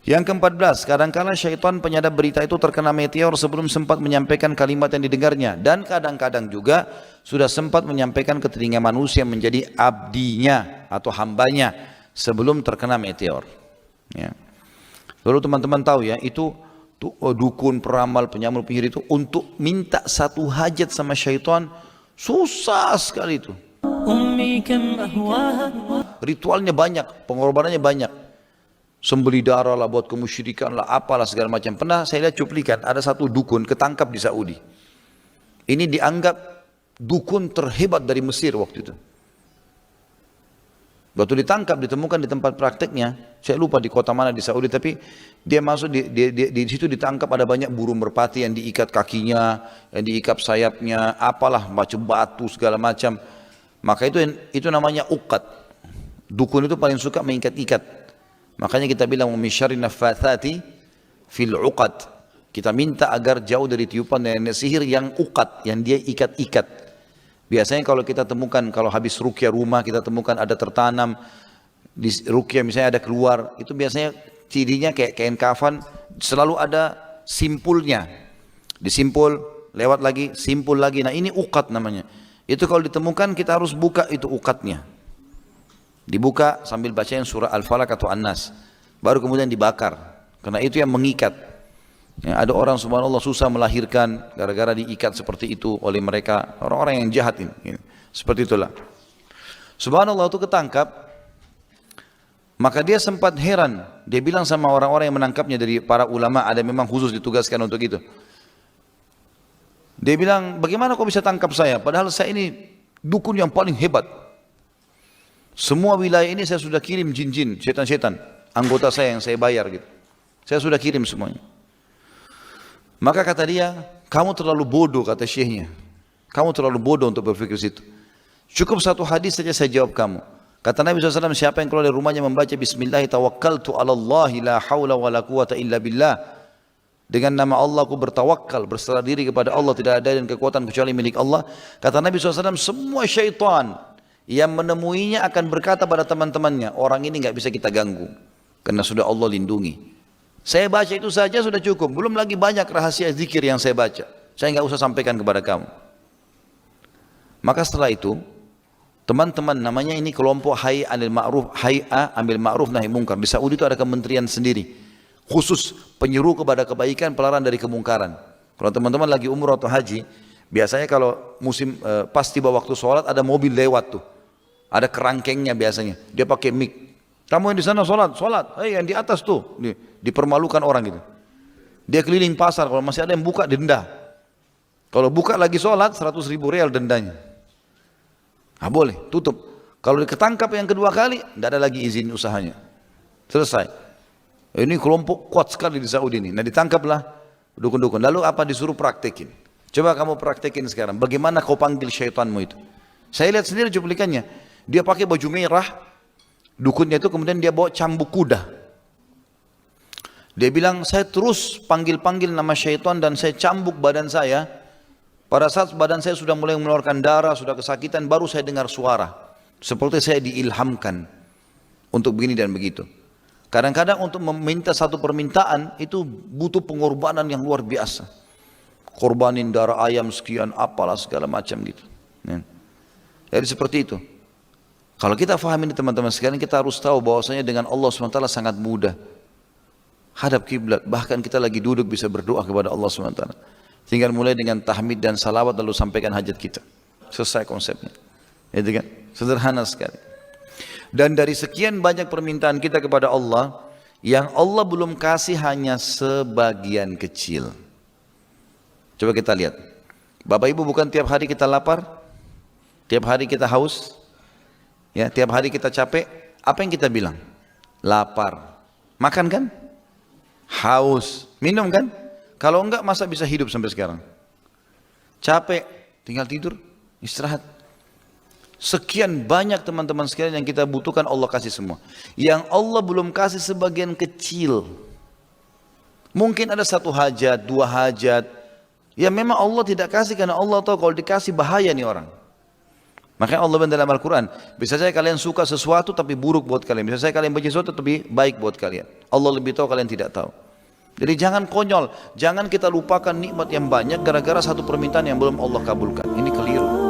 Yang ke-14, kadangkala syaitan penyadap berita itu terkena meteor sebelum sempat menyampaikan kalimat yang didengarnya. Dan kadang-kadang juga sudah sempat menyampaikan ke telinga manusia menjadi abdinya atau hambanya sebelum terkena meteor. Ya. Lalu teman-teman tahu ya, itu dukun, peramal, penyamul, penyihir itu untuk minta satu hajat sama syaitan susah sekali itu. Ritualnya banyak, pengorbanannya banyak. Sembeli darah lah buat kemusyrikan lah, apalah segala macam. Pernah saya lihat cuplikan, ada satu dukun ketangkap di Saudi. Ini dianggap dukun terhebat dari Mesir waktu itu. Waktu ditangkap, ditemukan di tempat prakteknya, saya lupa di kota mana di Saudi, tapi dia masuk di situ ditangkap, ada banyak burung merpati yang diikat kakinya, yang diikat sayapnya, apalah macam batu segala macam. Maka itu namanya uqad. Dukun itu paling suka mengikat-ikat. Makanya kita bilang misyarri naffatsati fil uqad. Kita minta agar jauh dari tiupan nenek sihir yang uqad, yang dia ikat-ikat. Biasanya kalau kita temukan, kalau habis ruqyah rumah kita temukan ada tertanam di ruqyah misalnya ada keluar, itu biasanya cirinya kayak kain kafan, selalu ada simpulnya. Disimpul, lewat lagi, simpul lagi. Nah ini uqad namanya. Itu kalau ditemukan kita harus buka itu uqadnya. Dibuka sambil bacain surah Al-Falaq atau An-Nas. Baru kemudian dibakar. Karena itu yang mengikat. Ya, ada orang subhanallah susah melahirkan gara-gara diikat seperti itu oleh mereka. Orang-orang yang jahat ini. Ya, seperti itulah. Subhanallah itu ketangkap. Maka dia sempat heran. Dia bilang sama orang-orang yang menangkapnya dari para ulama. Ada memang khusus ditugaskan untuk itu. Dia bilang, bagaimana kau bisa tangkap saya? Padahal saya ini dukun yang paling hebat. Semua wilayah ini saya sudah kirim jin-jin, setan-setan, anggota saya yang saya bayar gitu. Saya sudah kirim semuanya. Maka kata dia, kamu terlalu bodoh, kata syekhnya. Kamu terlalu bodoh untuk berpikir situ. Cukup satu hadis saja saya jawab kamu. Kata Nabi SAW, siapa yang keluar dari rumahnya membaca Bismillah, tawakkaltu ala Allah, la hawla wa la quwata illa billah. Dengan nama Allah aku bertawakal, berserah diri kepada Allah, tidak ada dan kekuatan kecuali milik Allah. Kata Nabi SAW, semua syaitan yang menemuinya akan berkata pada teman-temannya, orang ini nggak bisa kita ganggu, karena sudah Allah lindungi. Saya baca itu saja sudah cukup, belum lagi banyak rahasia zikir yang saya baca. Saya nggak usah sampaikan kepada kamu. Maka setelah itu, teman-teman namanya ini kelompok Hay'a Amil Ma'ruf Nahi Munkar. Di Saudi itu ada kementerian sendiri, khusus penyeru kepada kebaikan, pelarang dari kemungkaran. Kalau teman-teman lagi umroh atau haji, biasanya kalau musim pas tiba waktu sholat ada mobil lewat tuh. Ada kerangkengnya biasanya. Dia pakai mic. Kamu yang di sana sholat. Yang di atas tuh. Dipermalukan orang gitu. Dia keliling pasar. Kalau masih ada yang buka, denda. Kalau buka lagi sholat, 100.000 rial dendanya. Nah boleh, tutup. Kalau ketangkap yang kedua kali, tidak ada lagi izin usahanya. Selesai. Ini kelompok kuat sekali di Saudi ini. Nah ditangkaplah dukun-dukun. Lalu apa disuruh praktekin? Coba kamu praktekin sekarang. Bagaimana kau panggil syaitanmu itu? Saya lihat sendiri cuplikannya. Dia pakai baju merah, dukunnya itu kemudian dia bawa cambuk kuda. Dia bilang, saya terus panggil-panggil nama syaitan dan saya cambuk badan saya. Pada saat badan saya sudah mulai mengeluarkan darah, sudah kesakitan, baru saya dengar suara. Seperti saya diilhamkan untuk begini dan begitu. Kadang-kadang untuk meminta satu permintaan itu butuh pengorbanan yang luar biasa. Korbanin darah ayam sekian, apalah segala macam gitu. Jadi seperti itu. Kalau kita faham ini teman-teman sekalian, kita harus tahu bahwasanya dengan Allah SWT sangat mudah. Hadap kiblat, bahkan kita lagi duduk bisa berdoa kepada Allah SWT. Tinggal mulai dengan tahmid dan salawat lalu sampaikan hajat kita. Selesai konsepnya. Itu kan? Sederhana sekali. Dan dari sekian banyak permintaan kita kepada Allah, yang Allah belum kasih hanya sebagian kecil. Coba kita lihat. Bapak Ibu, bukan tiap hari kita lapar? Tiap hari kita haus? Ya, tiap hari kita capek, apa yang kita bilang? Lapar. Makan kan? Haus. Minum kan? Kalau enggak, masa bisa hidup sampai sekarang? Capek, tinggal tidur, istirahat. Sekian banyak teman-teman sekalian yang kita butuhkan, Allah kasih semua. Yang Allah belum kasih sebagian kecil. Mungkin ada satu hajat, dua hajat. Ya memang Allah tidak kasih karena Allah tahu kalau dikasih bahaya nih orang. Makanya Allah bilang dalam Al-Quran, bisa saja kalian suka sesuatu tapi buruk buat kalian. Bisa saja kalian benci sesuatu tapi baik buat kalian. Allah lebih tahu, kalian tidak tahu. Jadi jangan konyol, jangan kita lupakan nikmat yang banyak gara-gara satu permintaan yang belum Allah kabulkan. Ini keliru.